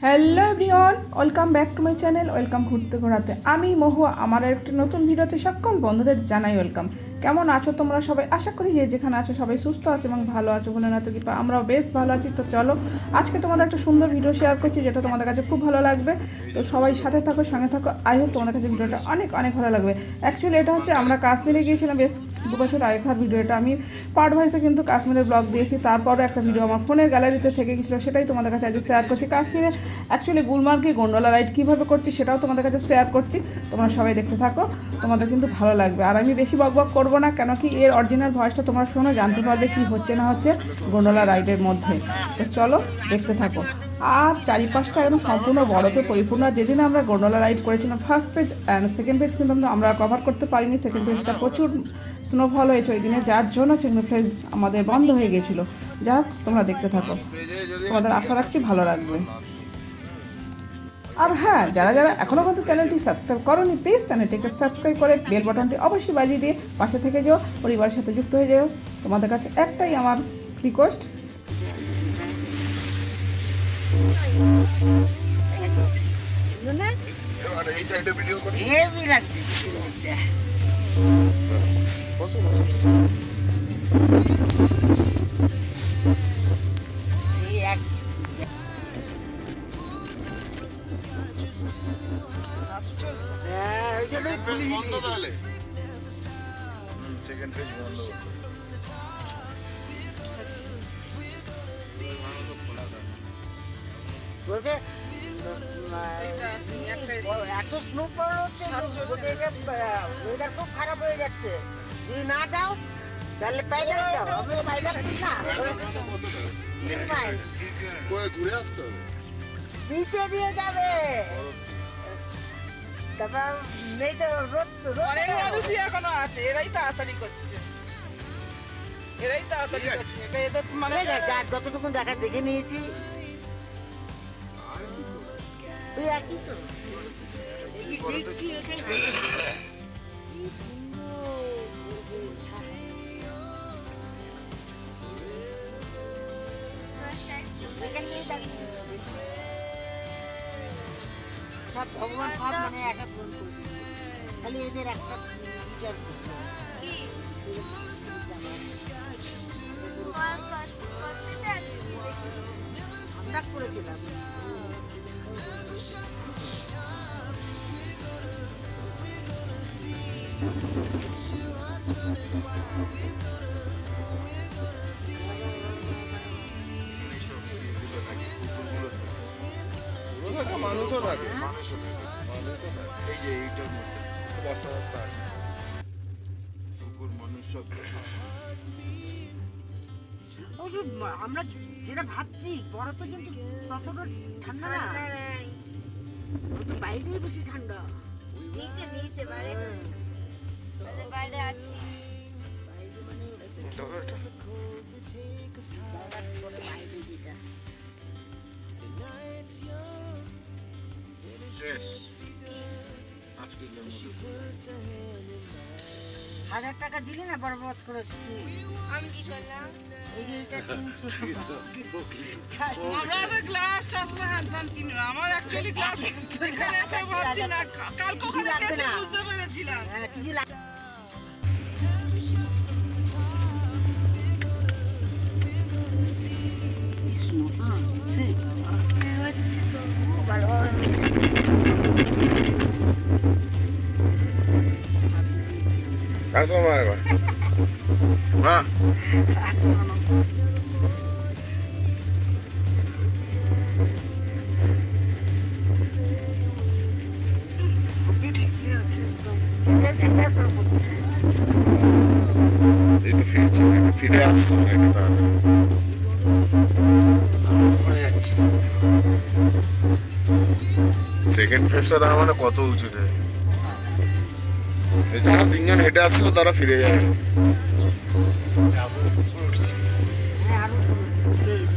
Hello everyone, welcome back to my channel. Welcome ঘুরতে ঘোরাতে। আমি মহুয়া, আমার একটি নতুন ভিডিওতে সকল বন্ধুদের জানাই ওয়েলকাম। কেমন আছো তোমরা সবাই? আশা করি যে যেখানে আছো সবাই সুস্থ আছো এবং ভালো আছো বলে না তো কৃপা আমরাও বেশ ভালো আছি। তো চলো আজকে তোমাদের একটা সুন্দর ভিডিও শেয়ার করছি যেটা তোমাদের কাছে খুব ভালো লাগবে। তো সবাই সাথে থাকো, সঙ্গে থাকো। আই হোপ তোমাদের কাছে ভিডিওটা অনেক অনেক ভালো লাগবে। অ্যাকচুয়ালি এটা হচ্ছে আমরা কাশ্মীরে গিয়েছিলাম বেশ 2 বছর আগেকার ভিডিওটা। আমি পার্ট ভাইসে কিন্তু কাশ্মীরের ব্লগ দিয়েছি, তারপরে একটা ভিডিও আমার ফোনের গ্যালারিতে থেকে গেছিলো, সেটাই তোমাদের কাছে আজ শেয়ার করছি। কাশ্মীরে অ্যাকচুয়ালি গুলমার্গে গন্ডোলা রাইড কীভাবে করছি সেটাও তোমাদের কাছে শেয়ার করছি। তোমরা সবাই দেখতে থাকো, তোমাদের কিন্তু ভালো লাগবে। আর আমি বেশি বক বক করবো না, কেন কি এর অরিজিনাল ভয়েসটা তোমরা শোনো, জানতে পারবে কি হচ্ছে না হচ্ছে গন্ডোলা রাইডের মধ্যে। তো চলো দেখতে থাকো। আর চারিপাশটা একদম সম্পূর্ণ বরফে পরিপূর্ণ। যেদিন আমরা গন্ডোলা রাইড করেছিলাম first page and second page কিন্তু আমরা কভার করতে পারিনি। সেকেন্ড পেজটা প্রচুর স্নোফল হয়েছে ওই দিনে, যার জন্য সেকেন্ড পেজ আমাদের বন্ধ হয়ে গেছিলো। যা হোক তোমরা দেখতে থাকো, তোমাদের আশা রাখছি ভালো লাগবে। আর হ্যাঁ, যারা যারা এখনও পর্যন্ত চ্যানেলটি সাবস্ক্রাইব করোনি, প্লিজ চ্যানেলটিকে সাবস্ক্রাইব করে বেল বাটনটি অবশ্যই বাজিয়ে দিয়ে পাশে থেকে যাও, পরিবারের সাথে যুক্ত হয়ে যাও। তোমাদের কাছে একটাই আমার রিকোয়েস্ট, সেকেন্ড পেজ বন্ধ। বলছে এত স্নো পড়ছে, ওয়েদার খুব খারাপ হয়ে যাচ্ছে। যদি না যাও তাহলে পাইজার যাও। আমি পাইজার ঠিক না, ঘুরে আসতে হবে, নিচে দিয়ে যাবে। তারপর নেই তো রোদ অনেক মানুষই এখনো আছে, এরাই তাড়াতাড়ি করছে, এরাই তাড়াতাড়ি করছে। এটা এদের মানে যতটুকু দেখা দেখে নিয়েছি তুই একই তো দেখছি এটাই সব ভগবান সব মানে একটা ফোন করে দিচ্ছে, খালি এদের একটা বিচার আমরা করেছিলাম। মানুষও থাকে, এই যে এইটার মধ্যে বস্তা বস্তা আছে, কুকুর মানুষ সব। আমরা যেটা ভাবছি বড় তো কিন্তু ততটা ঠান্ডা না, তো বাইরেই বেশি ঠান্ডা। নিচে নিচে বাইরে বাইরে আছি। হাজার টাকা দিলি না বরবাদ করে তুই। আমি কি করলাম? এই যে এটা 300 টাকা। আমরা গ্লাস চশমা হ্যান্ডফ্যান কিনবো। আমার অ্যাকচুয়ালি গ্লাস এখানে এসে ভাবছি না, কাল কখন গেছে বুঝতে পেরেছিলাম। হ্যাঁ, কিছু লাগবে কার সময় এবার না এই তো ফিরছে, ফিরে আসছে একটা সেকেন্ড ফেজটা তার মানে কত উঁচুতে। এই যারা তিনজন হেঁটে আসছিল তারা ফিরে যাবে।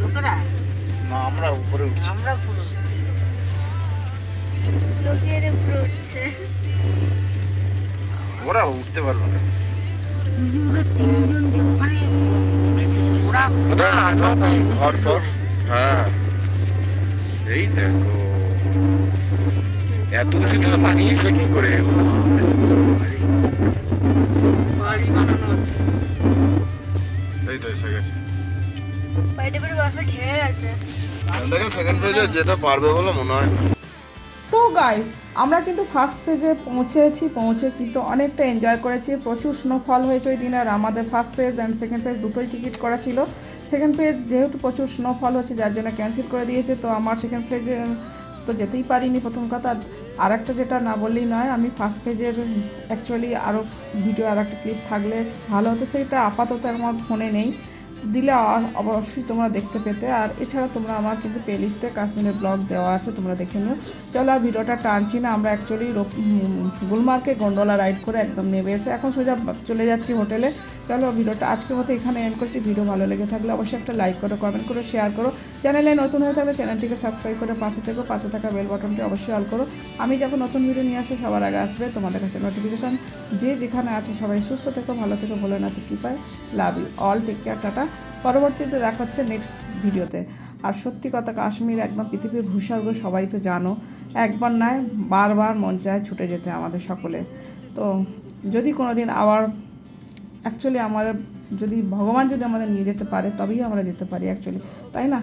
লোকেরা না, আমরা উপরে উঠছি। আমরা পুরো লোকের উপরে উঠছে। ওরা উঠতে পারবে না। তিনজন মানে ওরা ঘর ফর, হ্যাঁ এই দেখো এত উঁচুতে বানিয়েছে কি করে? বাড়ি বানানো হচ্ছে। এই তো এসে গেছে। বাড়িতে পুরো বরফে ঢের আছে। দেখো সেকেন্ড পেজে যেতে পারবে বলে মনে হয় না। তো গাইস আমরা কিন্তু ফার্স্ট পেজে পৌঁছে কিন্তু অনেকটা এনজয় করেছি, প্রচুর স্নোফল হয়েছে ওই দিন। আর আমাদের first page and second page দুটোই টিকিট করা ছিল। সেকেন্ড পেজ যেহেতু প্রচুর স্নোফল হচ্ছে যার জন্য ক্যান্সেল করে দিয়েছে, তো আমার সেকেন্ড পেজে তো যেতেই পারিনি প্রথম কথা। আর একটা যেটা না বললেই নয়, আমি ফার্স্ট পেজের অ্যাকচুয়ালি আরও ভিডিও আর একটা ক্লিপ থাকলে ভালো হতো, সেইটা আপাতত আমার ফোনে নেই, দিলে অবশ্যই তোমরা দেখতে পেতে। আর এছাড়া তোমরা আমার কিন্তু প্লে লিস্টে কাশ্মীরের ব্লগ দেওয়া আছে, তোমরা দেখে নিও। চলো আর ভিডিওটা টানছি না, আমরা অ্যাকচুয়ালি গুলমার্গে গন্ডোলা রাইড করে একদম নেমে এসে এখন সোজা চলে যাচ্ছি হোটেলে। চলো ভিডিওটা আজকের মতো এখানে এন্ড করছি। ভিডিও ভালো লেগে থাকলে অবশ্যই একটা লাইক করো, কমেন্ট করো, শেয়ার করো। চ্যানেলে নতুন হয়ে থাকলে চ্যানেলটিকে সাবস্ক্রাইব করে পাশে থাকা বেল বাটনটি অবশ্যই অল করো। আমি যখন নতুন ভিডিও নিয়ে আসবো সবার আগে আসবে তোমাদের কাছে নোটিফিকেশান। যে যেখানে আছে সবাই সুস্থ থেকো, ভালো থেকো, বলে না তো কী পায়। Love you all, take care, tata. পরবর্তীতে দেখা হচ্ছে নেক্সট ভিডিওতে। আর সত্যি কথা, কাশ্মীর একদম পৃথিবীর ভূস্বর্গ, সবাই তো জানো। একবার নয় বারবার মন চায় ছুটে যেতে আমাদের সকলে। তো যদি কোনো দিন আবার অ্যাকচুয়ালি আমার যদি ভগবান যদি আমাদের নিয়ে যেতে পারে তবেই আমরা যেতে পারি অ্যাকচুয়ালি, তাই না?